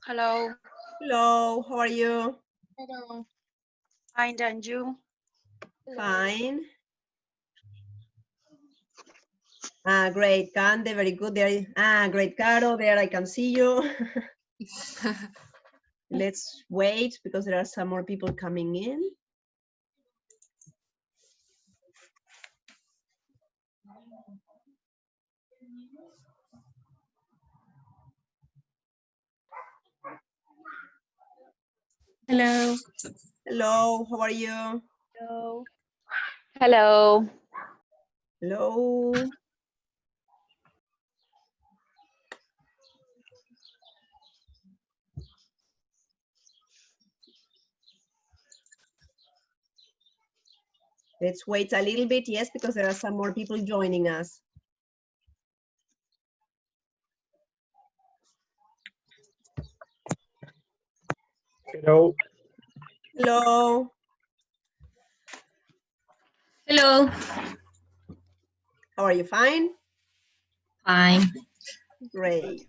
Hello. Hello, how are you? Hello. Fine, and you? Fine. Great, Cande, very good. There. Great, Caro, there I can see you. Let's wait because there are some more people coming in. Hello. Hello, how are you? Hello. Hello. Hello. Let's wait a little bit, yes, because there are some more people joining us. Hello. Hello. Hello. How are you? Fine? Fine. Great.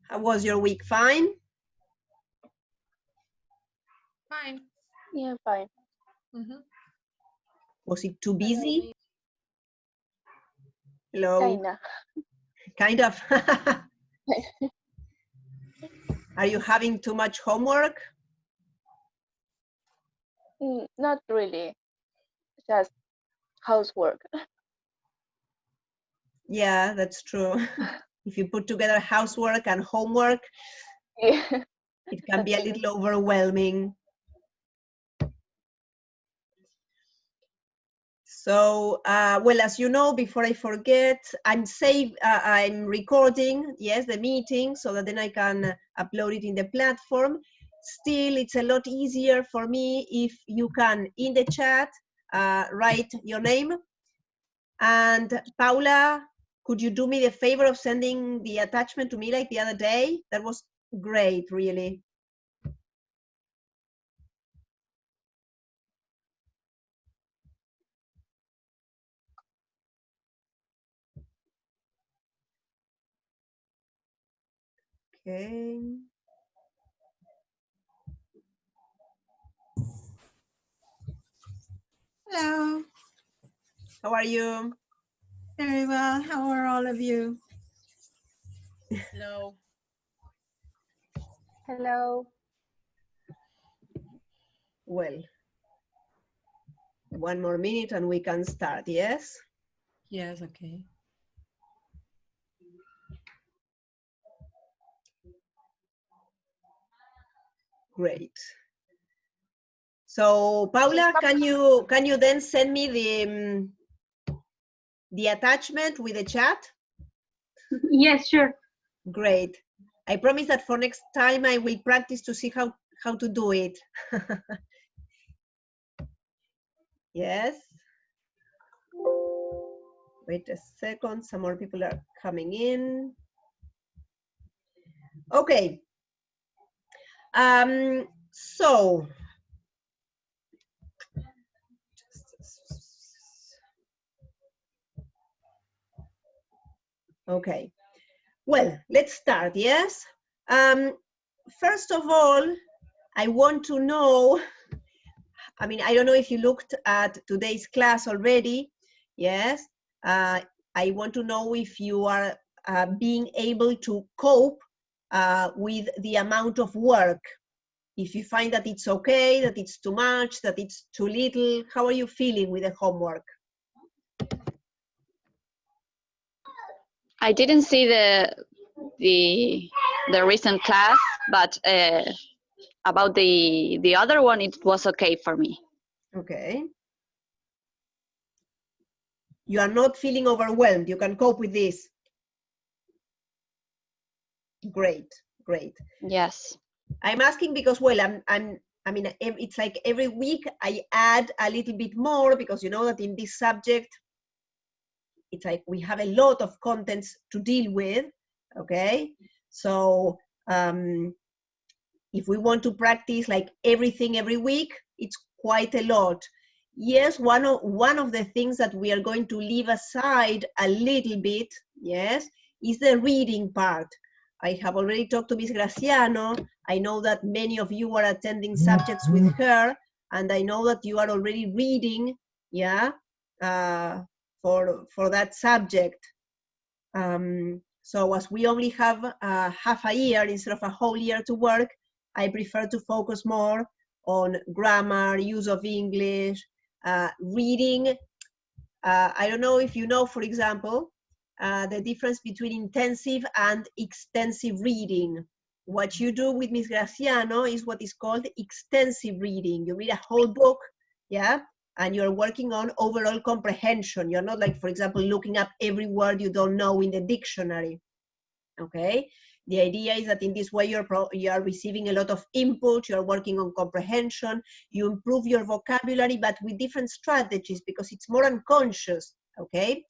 How was your week? Fine? Fine. Yeah, fine. Was it too busy? Hello. Kinda. Kind of. Are you having too much homework? Not really. Just housework. Yeah, that's true. If you put together housework and homework, Yeah. it can be a little overwhelming. So, well, as you know, before I forget, I'm recording, yes, the meeting, so that then I can upload it in the platform. Still, it's a lot easier for me if you can, in the chat, write your name. And Paula, could you do me the favor of sending the attachment to me like the other day? That was great, really. Okay. Hello. How are you? Very well. How are all of you? Hello. Hello. Well, one more minute and we can start, yes? Yes, okay. Great. So Paula, can you then send me the attachment with the chat? Yes, sure. Great. I promise that for next time I will practice to see how to do it. Yes. Wait a second, some more people are coming in. Okay. So okay. Well, let's start, yes? First of all, I want to know, I mean, I don't know if you looked at today's class already, yes? I want to know if you are being able to cope with the amount of work. If you find that it's okay, that it's too much, that it's too little, how are you feeling with the homework? I didn't see the recent class, but about the other one, it was okay for me. Okay. You are not feeling overwhelmed. You can cope with this. Great, great. Yes. I'm asking because, well, I mean, it's like every week I add a little bit more because you know that in this subject, it's like we have a lot of contents to deal with, okay? So if we want to practice like everything every week, it's quite a lot. Yes, one of the things that we are going to leave aside a little bit, yes, is the reading part. I have already talked to Ms. Graciano. I know that many of you are attending subjects with her, and I know that you are already reading, yeah, for that subject. So as we only have half a year instead of a whole year to work, I prefer to focus more on grammar, use of English, reading. I don't know if you know, for example, the difference between intensive and extensive reading. What you do with Ms. Graciano is what is called extensive reading. You read a whole book, yeah, and you're working on overall comprehension. You're not like, for example, looking up every word you don't know in the dictionary, okay? The idea is that in this way you are receiving a lot of input, you're working on comprehension, you improve your vocabulary, but with different strategies because it's more unconscious, okay?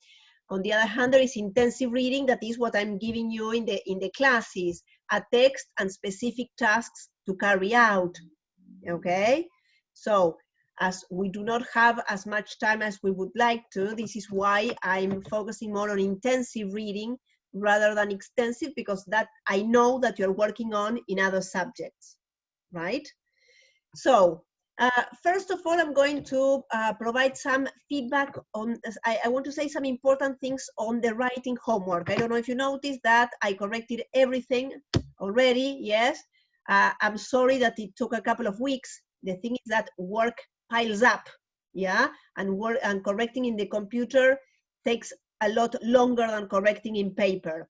On the other hand, there is intensive reading, that is what I'm giving you in the classes, a text and specific tasks to carry out, okay? So, as we do not have as much time as we would like to, this is why I'm focusing more on intensive reading rather than extensive, because that I know that you're working on in other subjects, right? So, first of all, I'm going to provide some feedback on, I want to say some important things on the writing homework. I don't know if you noticed that I corrected everything already, yes. I'm sorry that it took a couple of weeks. The thing is that work piles up, yeah, and correcting in the computer takes a lot longer than correcting in paper.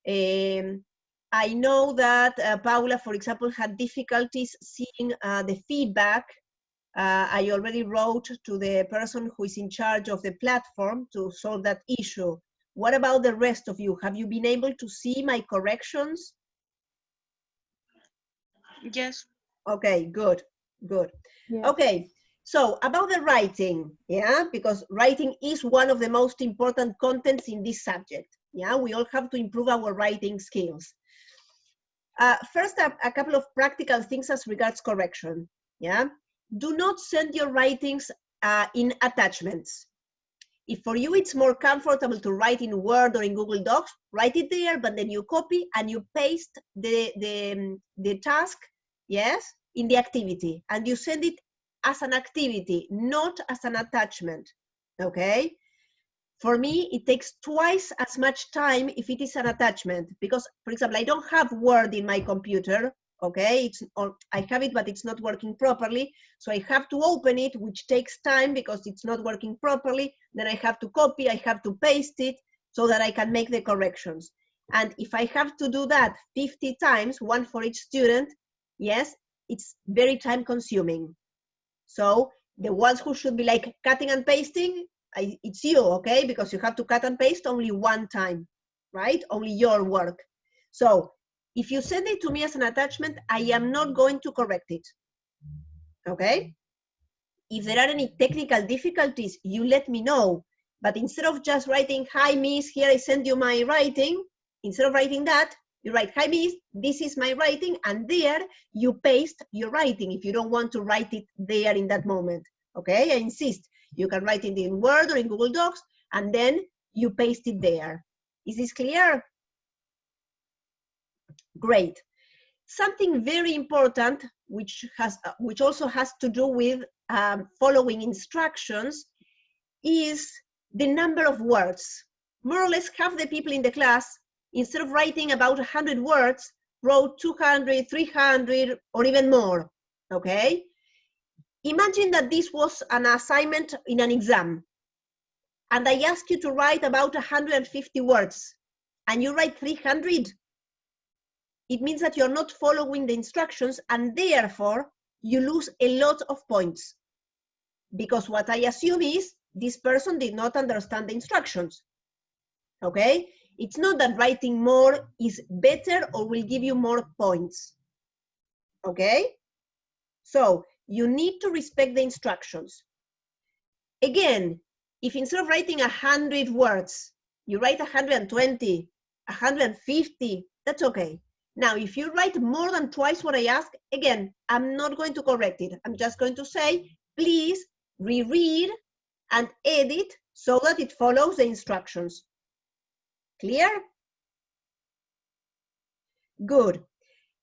I know that Paula, for example, had difficulties seeing the feedback. I already wrote to the person who is in charge of the platform to solve that issue. What about the rest of you? Have you been able to see my corrections? Yes. Okay, good, good. Yes. Okay, so about the writing, yeah, because writing is one of the most important contents in this subject. Yeah, we all have to improve our writing skills. First, a couple of practical things as regards correction. Yeah, do not send your writings in attachments. If for you it's more comfortable to write in Word or in Google Docs, write it there, but then you copy and you paste the task, yes, in the activity, and you send it as an activity, not as an attachment, okay? For me, it takes twice as much time if it is an attachment, because, for example, I don't have Word in my computer, okay? I have it, but it's not working properly, so I have to open it, which takes time because it's not working properly. Then I have to copy, I have to paste it so that I can make the corrections. And if I have to do that 50 times, one for each student, yes, it's very time consuming. So the ones who should be like cutting and pasting, it's you, okay? Because you have to cut and paste only one time, right? Only your work. So if you send it to me as an attachment, I am not going to correct it, okay? If there are any technical difficulties, you let me know. But instead of just writing, hi, miss, here I send you my writing, instead of writing that, you write, hi, miss, this is my writing, and there you paste your writing if you don't want to write it there in that moment, okay? I insist. You can write it in Word or in Google Docs, and then you paste it there. Is this clear? Great. Something very important, which also has to do with following instructions, is the number of words. More or less half the people in the class, instead of writing about 100 words, wrote 200, 300, or even more, okay? Imagine that this was an assignment in an exam, and I ask you to write about 150 words, and you write 300. It means that you're not following the instructions, and therefore you lose a lot of points. Because what I assume is this person did not understand the instructions, okay? It's not that writing more is better or will give you more points, okay? So you need to respect the instructions. Again, if instead of writing 100 words, you write 120, 150, that's okay. Now, if you write more than twice what I ask, again, I'm not going to correct it. I'm just going to say, please reread and edit so that it follows the instructions. Clear? Good.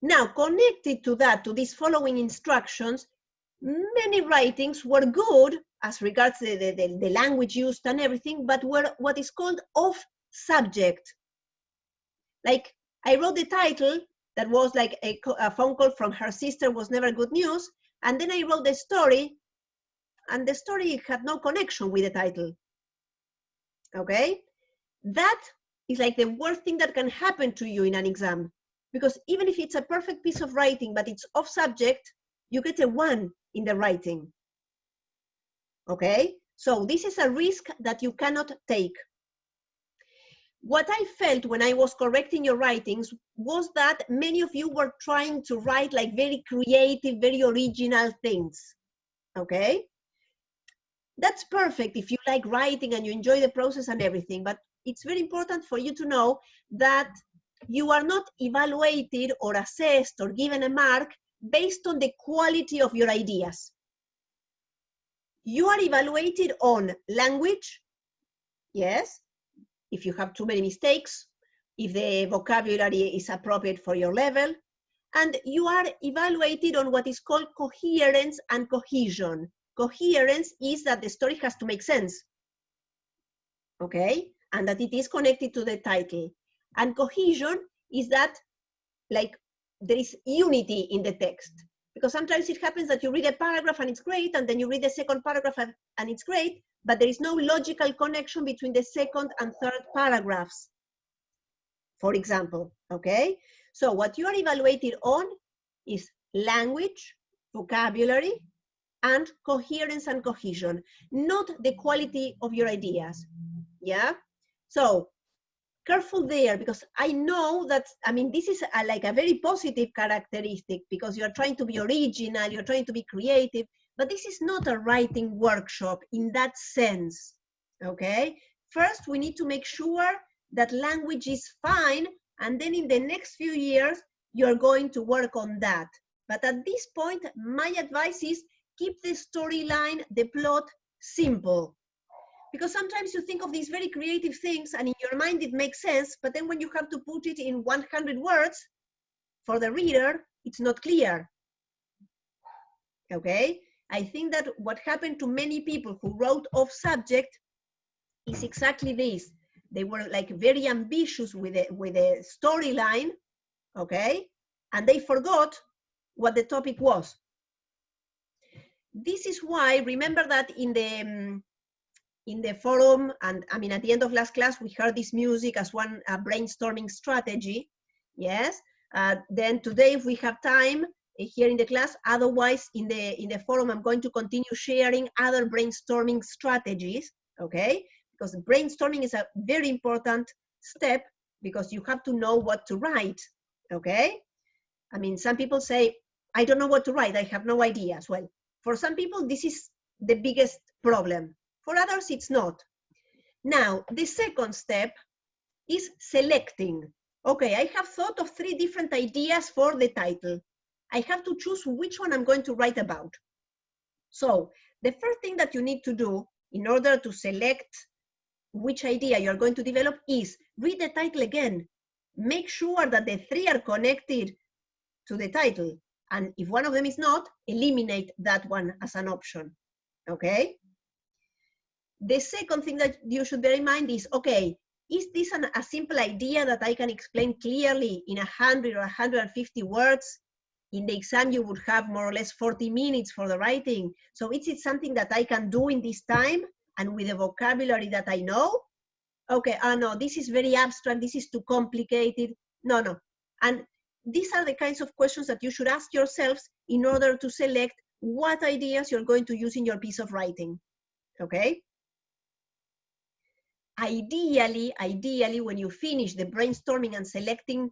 Now, connected to that, to these following instructions, many writings were good as regards the language used and everything, but were what is called off subject. Like, I wrote the title that was like a phone call from her sister was never good news, and then I wrote the story, and the story had no connection with the title. Okay? That is like the worst thing that can happen to you in an exam, because even if it's a perfect piece of writing, but it's off subject, you get a 1 in the writing. Okay? So this is a risk that you cannot take. What I felt when I was correcting your writings was that many of you were trying to write like very creative, very original things. Okay? That's perfect if you like writing and you enjoy the process and everything, but it's very important for you to know that you are not evaluated or assessed or given a mark based on the quality of your ideas. You are evaluated on language, yes, if you have too many mistakes, if the vocabulary is appropriate for your level, and you are evaluated on what is called coherence and cohesion. Coherence is that the story has to make sense, okay, and that it is connected to the title. And cohesion is that, like, there is unity in the text. Because sometimes it happens that you read a paragraph and it's great, and then you read the second paragraph and it's great, but there is no logical connection between the second and third paragraphs, for example, okay? So what you are evaluated on is language, vocabulary, and coherence and cohesion, not the quality of your ideas, yeah? So careful there, because I know that, I mean, this is like a very positive characteristic because you're trying to be original, you're trying to be creative, but this is not a writing workshop in that sense, okay? First, we need to make sure that language is fine, and then in the next few years, you're going to work on that. But at this point, my advice is keep the storyline, the plot simple. Because sometimes you think of these very creative things and in your mind it makes sense, but then when you have to put it in 100 words for the reader, it's not clear. Okay? I think that what happened to many people who wrote off subject is exactly this. They were like very ambitious with a storyline, okay? And they forgot what the topic was. This is why, remember that in the forum, and I mean, at the end of last class, we heard this music as one brainstorming strategy, yes? Then today, if we have time here in the class, otherwise in the forum, I'm going to continue sharing other brainstorming strategies, okay? Because brainstorming is a very important step because you have to know what to write, okay? I mean, some people say, I don't know what to write, I have no idea as well. For some people, this is the biggest problem. For others, it's not. Now, the second step is selecting. Okay, I have thought of 3 different ideas for the title. I have to choose which one I'm going to write about. So, the first thing that you need to do in order to select which idea you're going to develop is read the title again. Make sure that the 3 are connected to the title. And if one of them is not, eliminate that one as an option, okay? The second thing that you should bear in mind is, okay, is this a simple idea that I can explain clearly in 100 or 150 words? In the exam, you would have more or less 40 minutes for the writing. So is it something that I can do in this time and with the vocabulary that I know? Okay, no, this is very abstract, this is too complicated. No. And these are the kinds of questions that you should ask yourselves in order to select what ideas you're going to use in your piece of writing, okay? Ideally, when you finish the brainstorming and selecting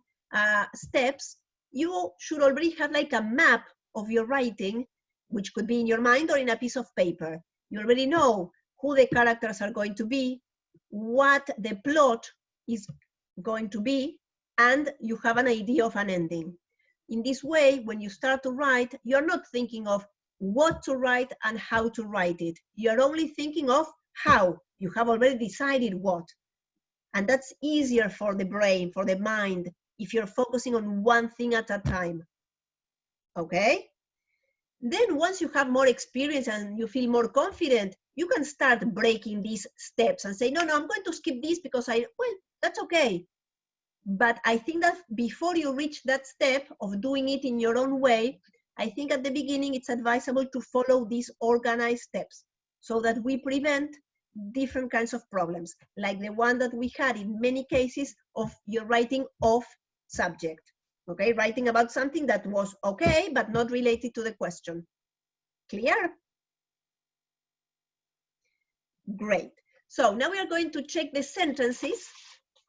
steps, you should already have like a map of your writing, which could be in your mind or in a piece of paper. You already know who the characters are going to be, what the plot is going to be, and you have an idea of an ending. In this way, when you start to write, you're not thinking of what to write and how to write it. You're only thinking of how. You have already decided what. And that's easier for the brain, for the mind, if you're focusing on one thing at a time. Okay? Then once you have more experience and you feel more confident, you can start breaking these steps and say, no, I'm going to skip this because well, that's okay. But I think that before you reach that step of doing it in your own way, I think at the beginning it's advisable to follow these organized steps so that we prevent different kinds of problems, like the one that we had in many cases of your writing off subject. Okay, writing about something that was okay, but not related to the question. Clear? Great. So now we are going to check the sentences.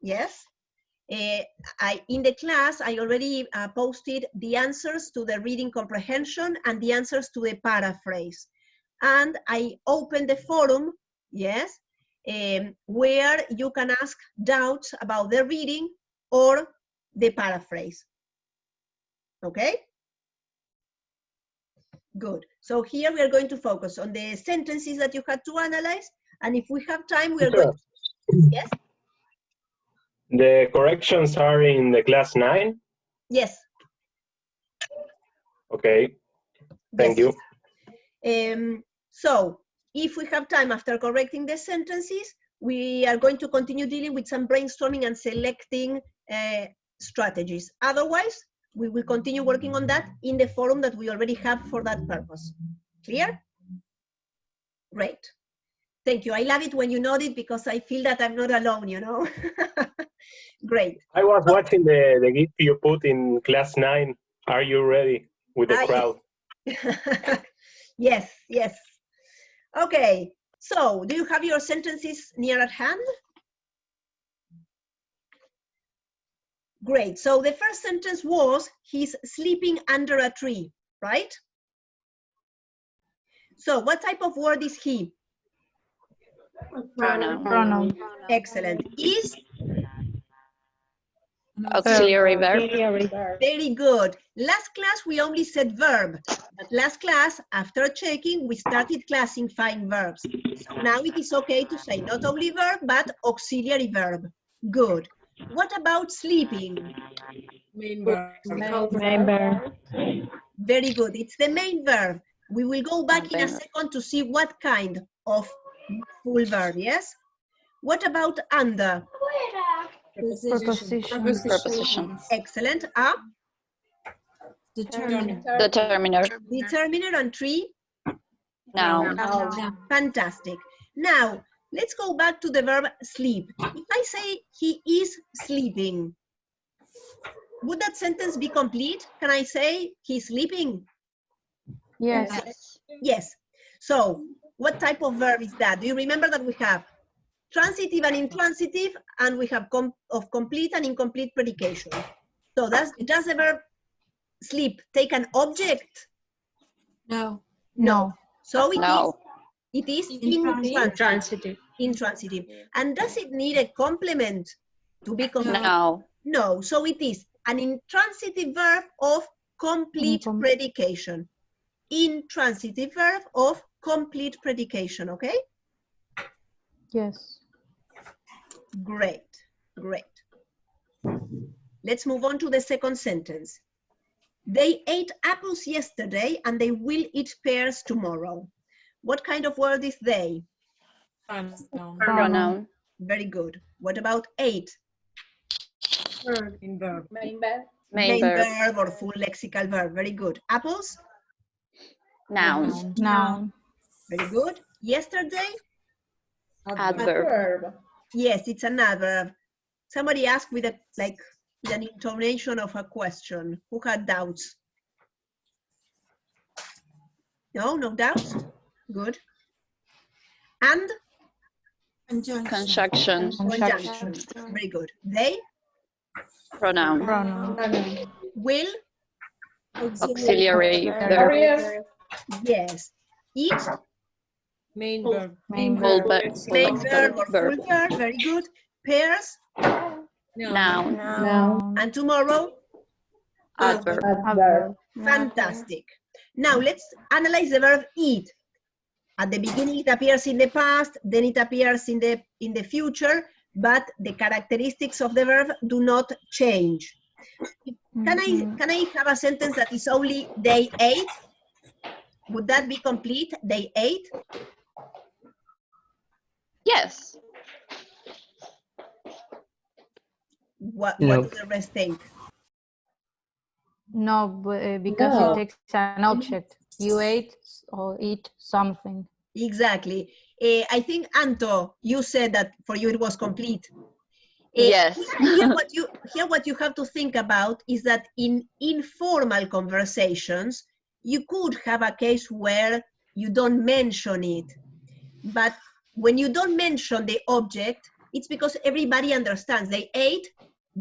Yes. In the class, I already posted the answers to the reading comprehension and the answers to the paraphrase. And I opened the forum, yes, where you can ask doubts about the reading or the paraphrase. Okay? Good. So here we are going to focus on the sentences that you had to analyze. And if we have time, we are going to... Yes? The corrections are in the class 9? Yes. Okay, thank Yes. you. So if we have time after correcting the sentences, we are going to continue dealing with some brainstorming and selecting strategies. Otherwise, we will continue working on that in the forum that we already have for that purpose. Clear? Great. Thank you. I love it when you nod it because I feel that I'm not alone, you know? Great. I was watching the GIF you put in class 9. Are you ready with the crowd? Yes, yes. Okay, so do you have your sentences near at hand? Great, so the first sentence was, he's sleeping under a tree, right? So what type of word is he? Pronoun. Pronoun. Excellent. Is? Auxiliary verb. Very good. Last class we only said verb, but last class after checking we started classifying verbs. So now it is okay to say not only verb but auxiliary verb. Good. What about sleeping? Main verb. Main verb. Very good. It's the main verb. We will go back in a Main verb. second to see what kind of full verb, yes? What about under? Preposition. Excellent. Determiner. Determiner. Determiner and tree? Noun. Fantastic. Now, let's go back to the verb sleep. If I say he is sleeping, would that sentence be complete? Can I say he's sleeping? Yes. Yes. So, what type of verb is that? Do you remember that we have transitive and intransitive, and we have complete and incomplete predication? So, does the verb sleep take an object? No. No. So, No. it is Intransitive. intransitive. And does it need a complement to be complete? No. No. So, it is an intransitive verb of complete predication. Intransitive verb of complete predication, okay? Yes. Great, great. Let's move on to the second sentence. They ate apples yesterday and they will eat pears tomorrow. What kind of word is they? Pronoun. Very good. What about ate? Main verb. Main verb. verb or full lexical verb. Very good. Apples? Noun. Noun. Very good. Yesterday? Adverb. Yes, it's an adverb. Somebody asked with an intonation of a question. Who had doubts? No doubts? Good. And? Conjunction. Conjunction. Very good. They? Pronoun. Will? Auxiliary verb. Yes. Eat? Main verb. Main Full verb. verb. Main verb or full verb. Very good. Pears? Noun. Noun. And tomorrow? Adverb. Adverb. Fantastic. Now let's analyze the verb eat. At the beginning it appears in the past, then it appears in the future, but the characteristics of the verb do not change. Can I have a sentence that is only they ate? Would that be complete? They ate? Yes. What No. do the rest think? No, because No. it takes an object. You ate or eat something. Exactly. I think, Anto, you said that for you it was complete. Yes. Here what you have to think about is that in informal conversations, you could have a case where you don't mention it. But when you don't mention the object, it's because everybody understands. They ate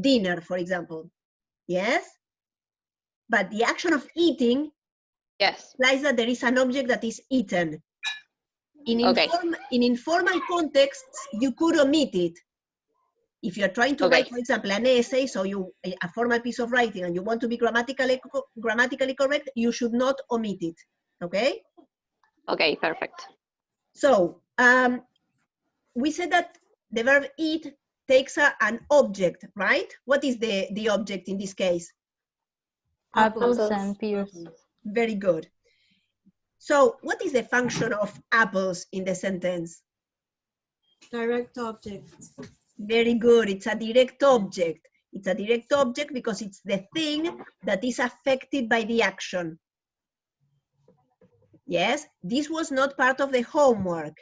dinner, for example. Yes? But the action of eating Yes. implies that there is an object that is eaten. In Okay. informal contexts, you could omit it. If you're trying to write, for example, an essay, so a formal piece of writing, and you want to be grammatically correct, you should not omit it. Okay? Okay, perfect. So we said that the verb eat takes an object, right? What is the object in this case? Apples and pears. Very good. So what is the function of apples in the sentence? Direct object. Very good. It's a direct object. It's a direct object because it's the thing that is affected by the action. Yes, this was not part of the homework.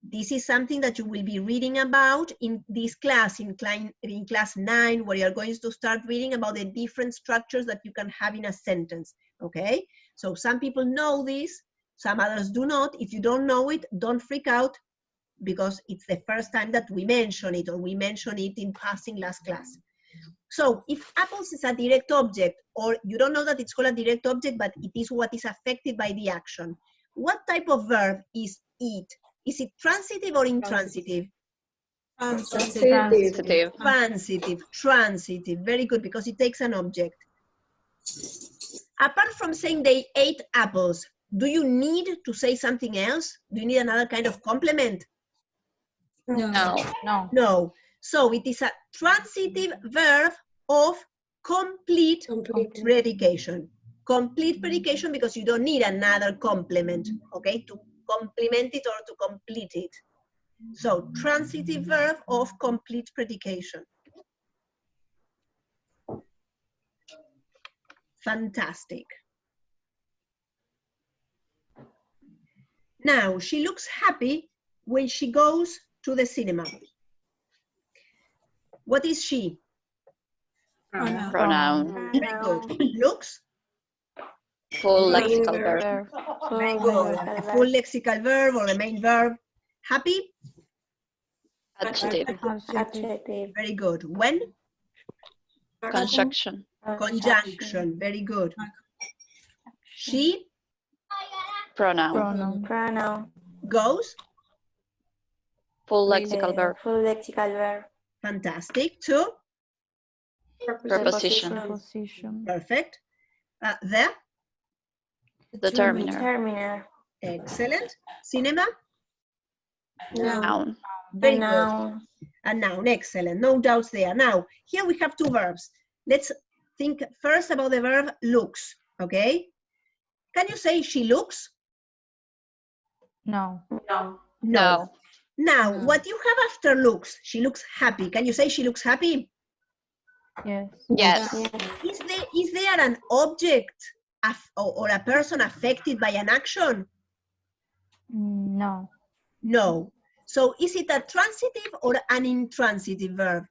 This is something that you will be reading about in this class, in class 9, where you're going to start reading about the different structures that you can have in a sentence, okay? So some people know this, some others do not. If you don't know it, don't freak out, because it's the first time that we mention it, or we mention it in passing last class. So if apples is a direct object, or you don't know that it's called a direct object, but it is what is affected by the action, what type of verb is eat? Is it transitive or intransitive? Transitive. Transitive, very good, because it takes an object. Apart from saying they ate apples, do you need to say something else? Do you need another kind of complement? No. No. No. So it is a transitive verb of complete predication. Complete predication because you don't need another complement, okay, to complement it or to complete it. So transitive verb of complete predication. Fantastic. Now, she looks happy when she goes to the cinema. What is she? Pronoun. Very good. Looks? Full lexical verb. Verb. Very good. A full lexical verb or the main verb. Happy? Adjective. Adjective. Very good. When? Conjunction. Conjunction. Very good. She Pronoun. Pronoun. goes? Full lexical verb. Full lexical verb. Fantastic. To? Preposition. Preposition. Perfect. The? Determiner. Determiner. Excellent. Cinema? Noun. Very good. A noun. Excellent. No doubts there. Now, here we have two verbs. Let's think first about the verb looks. Okay? Can you say she looks? No. No. Now, No. what you have after looks, she looks happy. Can you say she looks happy? Yes. Yes. Is there an object or a person affected by an action? No. No. So is it a transitive or an intransitive verb?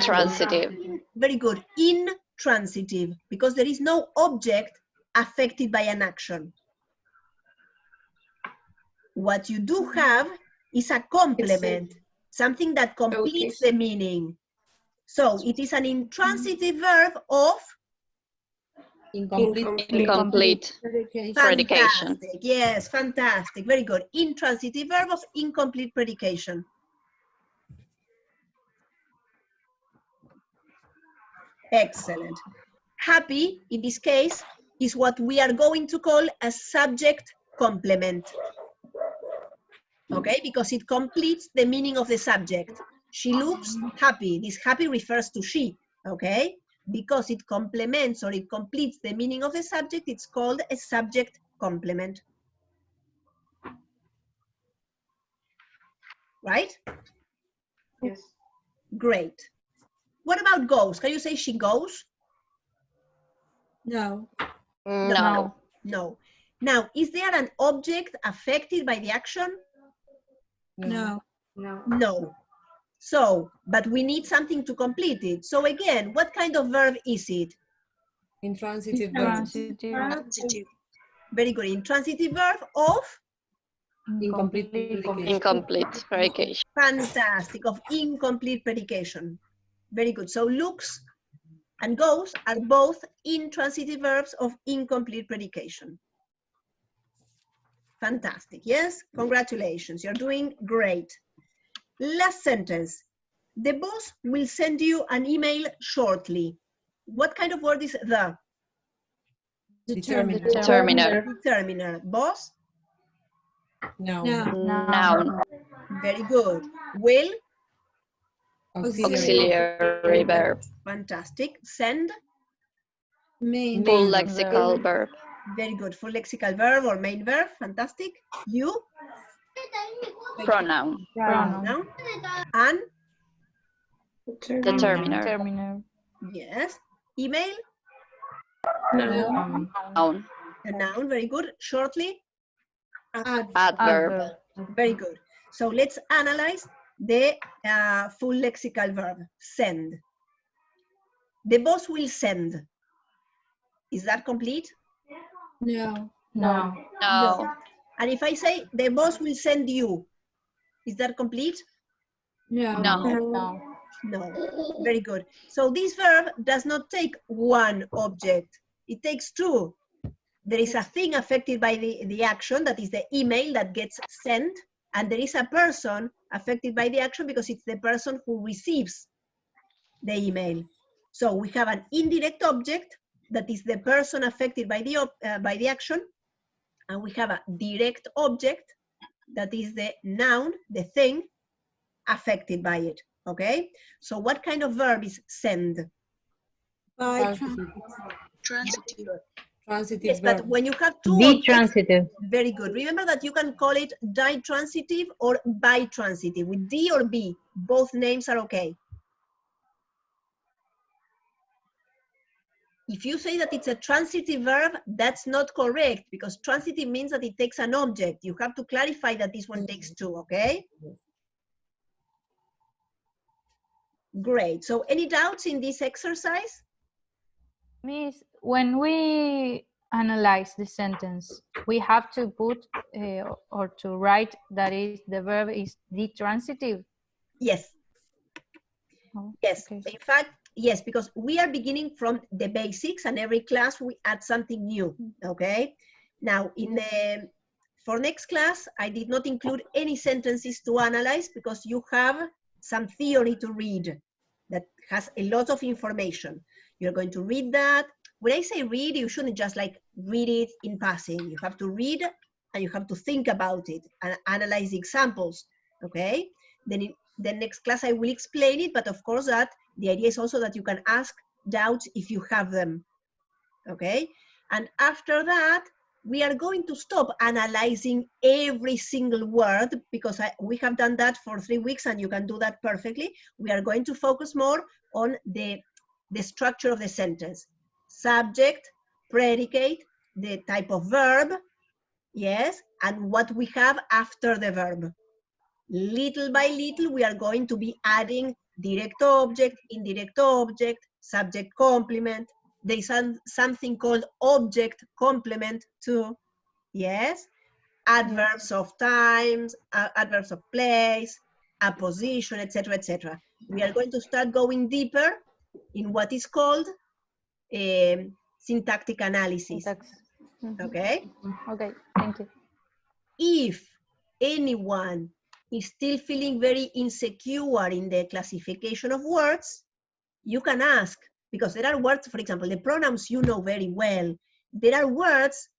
Transitive. Very good. Intransitive, because there is no object affected by an action. What you do have is a complement, something that completes the meaning. So it is an intransitive verb of Incomplete predication. fantastic. Yes, fantastic. Very good. Intransitive verb of incomplete predication. Excellent. Happy, in this case, is what we are going to call a subject complement. Okay, because it completes the meaning of the subject. She looks happy. This happy refers to she, okay? Because it complements or it completes the meaning of the subject, it's called a subject complement. Right? Yes. Great. What about goes? Can you say she goes? No. No. No. Now, is there an object affected by the action? No. No. So, but we need something to complete it. So again, what kind of verb is it? Intransitive verb. Transitive. Very good. Intransitive verb of? Incomplete predication. Incomplete predication. Fantastic. Of incomplete predication. Very good. So looks and goes are both intransitive verbs of incomplete predication. Fantastic. Yes? Congratulations. You're doing great. Last sentence. The boss will send you an email shortly. What kind of word is the? Determiner. Determiner. Determiner. Boss? No. Noun. Very good. Will? Auxiliary verb. Fantastic. Send? Main. Full Main lexical verb. Very good. Full lexical verb or main verb. Fantastic. You? Pronoun. Pronoun. And? Determiner. Determiner. Yes. Email? No. Noun. A noun. Very good. Shortly? Add. Adverb. Very good. So let's analyze the full lexical verb. Send. The boss will send. Is that complete? No. No. No. And if I say the boss will send you, is that complete? No. No. No. No. Very good. So this verb does not take one object. It takes two. There is a thing affected by the action, that is the email that gets sent, and there is a person affected by the action because it's the person who receives the email. So we have an indirect object that is the person affected by the action, and we have a direct object that is the noun, the thing affected by it. Okay. So what kind of verb is send? By Transitive Yes, but verb. when you have two Be objects, transitive. very good. Remember that you can call it ditransitive or bitransitive with D or B. Both names are okay. If you say that it's a transitive verb, that's not correct because transitive means that it takes an object. You have to clarify that this one takes two, okay? Great. So any doubts in this exercise? Miss, when we analyze the sentence, we have to put or to write that is the verb is the transitive. Yes. Oh, Yes. okay. In fact, yes, because we are beginning from the basics and every class we add something new, okay? Now, for next class, I did not include any sentences to analyze because you have some theory to read that has a lot of information. You're going to read that. When I say read, you shouldn't just like read it in passing. You have to read and you have to think about it and analyze the examples, okay? Then in the next class, I will explain it, but of course that the idea is also that you can ask doubts if you have them, okay? And after that, we are going to stop analyzing every single word because we have done that for 3 weeks and you can do that perfectly. We are going to focus more on the structure of the sentence. Subject, predicate, the type of verb, yes, and what we have after the verb. Little by little, we are going to be adding direct object, indirect object, subject complement. There is something called object complement too, yes? Adverbs of times, adverbs of place, apposition, etc., etc. We are going to start going deeper in what is called syntactic analysis, Syntax. okay? Okay, thank you. If anyone is still feeling very insecure in the classification of words, you can ask, because there are words, for example, the pronouns you know very well. There are words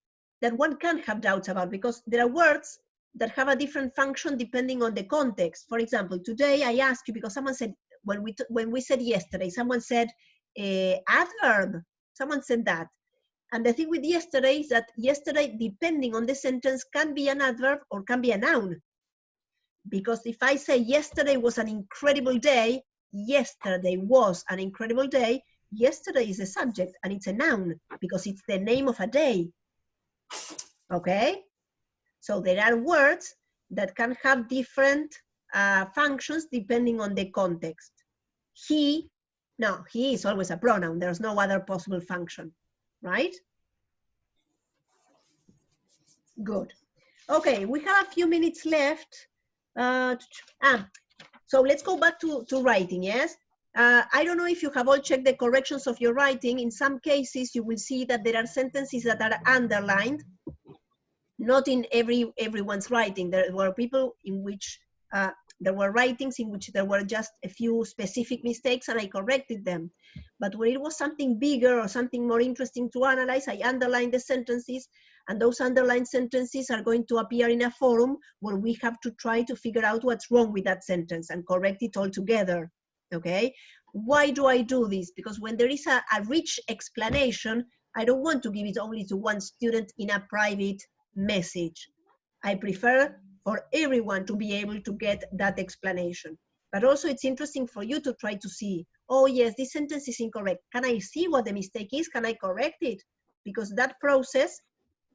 that one can have doubts about because there are words that have a different function depending on the context. For example, today I asked you because someone said, when we said yesterday, someone said adverb. Someone said that. And the thing with yesterday is that yesterday, depending on the sentence, can be an adverb or can be a noun. Because if I say yesterday was an incredible day, yesterday was an incredible day, yesterday is a subject and it's a noun because it's the name of a day. Okay? So there are words that can have different functions depending on the context. He is always a pronoun. There's no other possible function, right? Good. Okay, we have a few minutes left. So let's go back to writing, yes? I don't know if you have all checked the corrections of your writing. In some cases, you will see that there are sentences that are underlined. Not in everyone's writing. There were people in which there were writings in which there were just a few specific mistakes and I corrected them. But when it was something bigger or something more interesting to analyze, I underlined the sentences, and those underlined sentences are going to appear in a forum where we have to try to figure out what's wrong with that sentence and correct it all together, okay? Why do I do this? Because when there is a rich explanation, I don't want to give it only to one student in a private message. I prefer for everyone to be able to get that explanation. But also it's interesting for you to try to see, oh yes, this sentence is incorrect. Can I see what the mistake is? Can I correct it? Because that process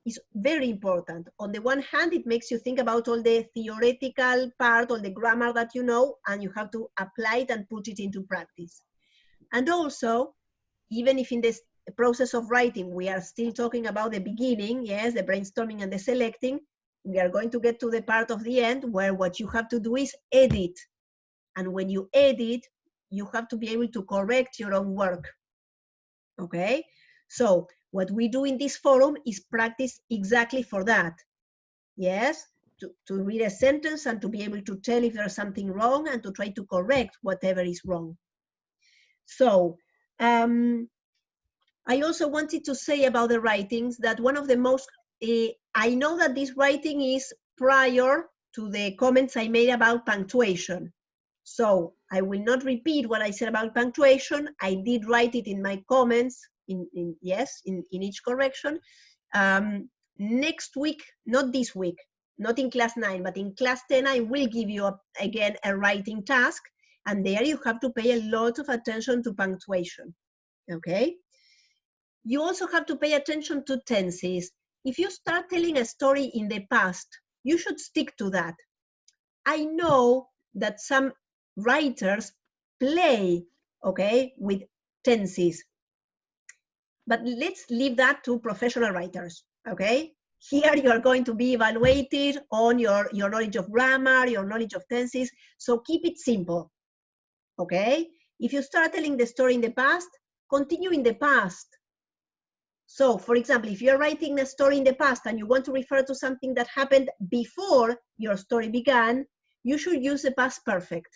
is very important. On the one hand, it makes you think about all the theoretical part, all the grammar that you know, and you have to apply it and put it into practice. And also, even if in this process of writing, we are still talking about the beginning, yes, the brainstorming and the selecting, we are going to get to the part of the end where what you have to do is edit. And when you edit, you have to be able to correct your own work, okay? So what we do in this forum is practice exactly for that, yes? To read a sentence and to be able to tell if there's something wrong and to try to correct whatever is wrong. So, I also wanted to say about the writings that one of the most, I know that this writing is prior to the comments I made about punctuation. So I will not repeat what I said about punctuation. I did write it in my comments, in each correction. Next week, not this week, not in class 9, but in class 10, I will give you again a writing task. And there you have to pay a lot of attention to punctuation, okay? You also have to pay attention to tenses. If you start telling a story in the past, you should stick to that. I know that some writers play, okay, with tenses, but let's leave that to professional writers, okay? Here you are going to be evaluated on your knowledge of grammar, your knowledge of tenses, so keep it simple, okay? If you start telling the story in the past, continue in the past. So, for example, if you're writing a story in the past and you want to refer to something that happened before your story began, you should use the past perfect.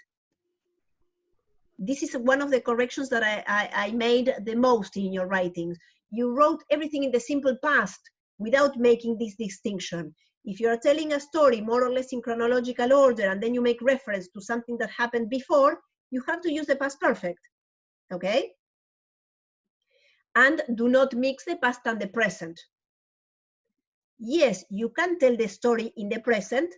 This is one of the corrections that I made the most in your writings. You wrote everything in the simple past without making this distinction. If you're telling a story more or less in chronological order and then you make reference to something that happened before, you have to use the past perfect, okay? And do not mix the past and the present. Yes, you can tell the story in the present,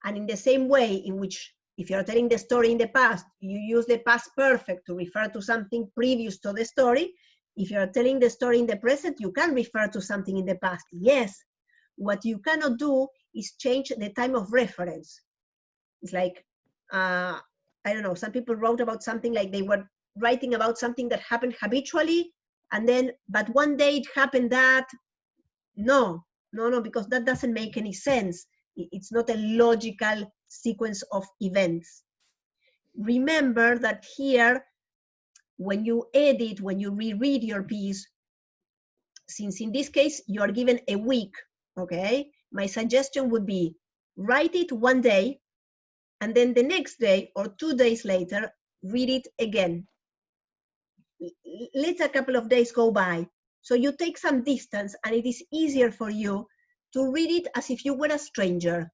and in the same way in which, if you're telling the story in the past, you use the past perfect to refer to something previous to the story. If you're telling the story in the present, you can refer to something in the past, yes. What you cannot do is change the time of reference. It's like, I don't know, some people wrote about something like they were writing about something that happened habitually, and then, but one day it happened that, no, because that doesn't make any sense. It's not a logical sequence of events. Remember that here, when you edit, when you reread your piece, since in this case you are given a week, okay? My suggestion would be write it one day, and then the next day or 2 days later, read it again. let a couple of days go by. So you take some distance and it is easier for you to read it as if you were a stranger,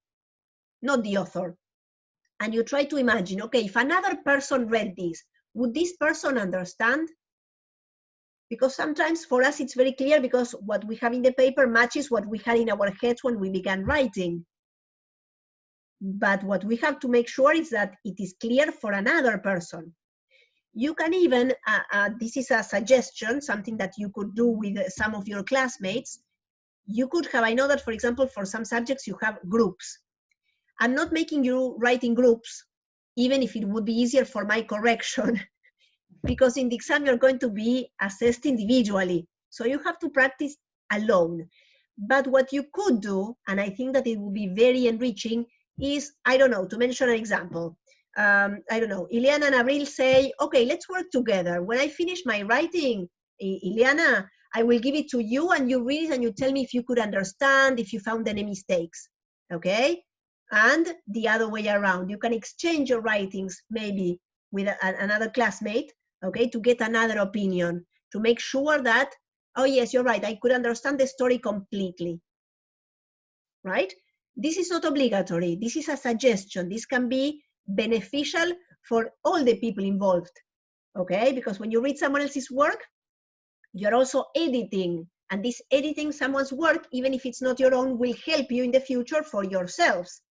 not the author. And you try to imagine, okay, if another person read this, would this person understand? Because sometimes for us it's very clear because what we have in the paper matches what we had in our heads when we began writing. But what we have to make sure is that it is clear for another person. You can even, this is a suggestion, something that you could do with some of your classmates. You could have, I know that for example, for some subjects you have groups. I'm not making you write in groups, even if it would be easier for my correction, because in the exam you're going to be assessed individually. So you have to practice alone. But what you could do, and I think that it would be very enriching, is, I don't know, to mention an example. I don't know, Ileana and Abril say, okay, let's work together. When I finish my writing, Ileana, I will give it to you and you read it and you tell me if you could understand, if you found any mistakes, okay? And the other way around, you can exchange your writings maybe with another classmate, okay, to get another opinion, to make sure that, oh yes, you're right, I could understand the story completely, right? This is not obligatory, this is a suggestion, this can be beneficial for all the people involved, okay? Because when you read someone else's work, you're also editing, and this editing someone's work, even if it's not your own, will help you in the future for yourselves,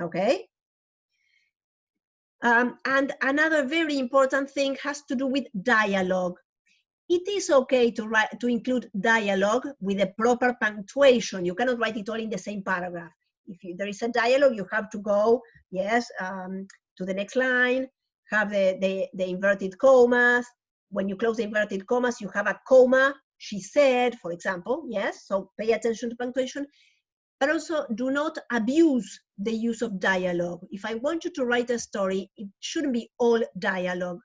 okay? And another very important thing has to do with dialogue. It is okay to include dialogue with a proper punctuation. You cannot write it all in the same paragraph. If there is a dialogue, you have to go, yes, to the next line, have the inverted commas. When you close the inverted commas, you have a comma, she said, for example, yes, so pay attention to punctuation, but also do not abuse the use of dialogue. If I want you to write a story, it shouldn't be all dialogue.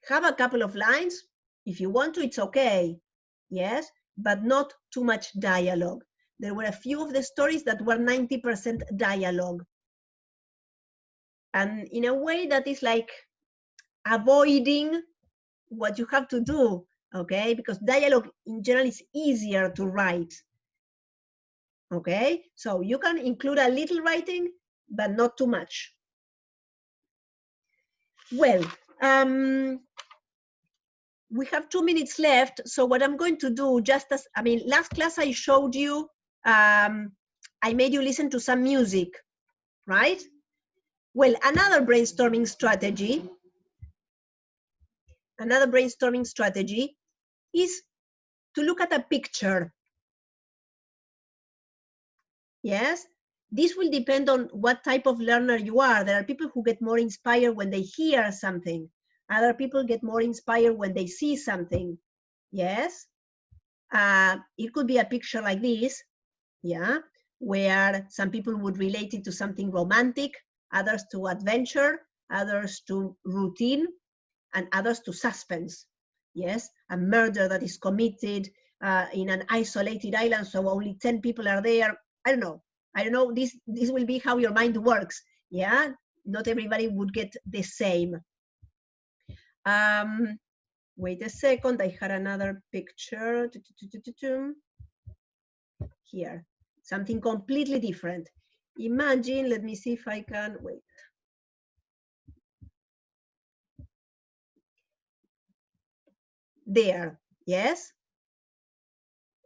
Have a couple of lines, if you want to, it's okay, yes, but not too much dialogue. There were a few of the stories that were 90% dialogue. And in a way that is like avoiding what you have to do, okay? Because dialogue in general is easier to write, okay? So you can include a little writing, but not too much. Well, we have 2 minutes left, so what I'm going to do, just as, I mean, last class I showed you, I made you listen to some music, right? Well, another brainstorming strategy is to look at a picture. Yes, this will depend on what type of learner you are. There are people who get more inspired when they hear something. Other people get more inspired when they see something. Yes, it could be a picture like this, yeah, where some people would relate it to something romantic, others to adventure, others to routine, and others to suspense. Yes, a murder that is committed in an isolated island, so only 10 people are there. I don't know, this will be how your mind works, yeah? Not everybody would get the same. Wait a second, I had another picture. Here, something completely different. Imagine, let me see if I can, wait. There, yes?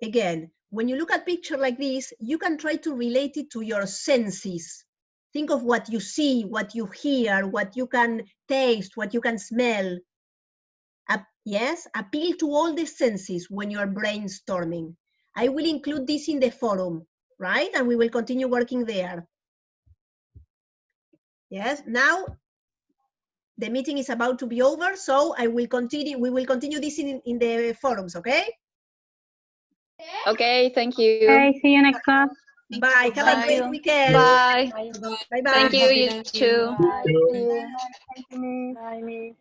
Again, when you look at picture like this, you can try to relate it to your senses. Think of what you see, what you hear, what you can taste, what you can smell. Yes, appeal to all the senses when you are brainstorming. I will include this in the forum, right? And we will continue working there. Yes, now the meeting is about to be over, so we will continue this in the forums, okay? Okay, thank you. Okay, see you next class. Bye, have a great weekend. Bye. Bye-bye. Thank you, you too. You- Thank you, Miss.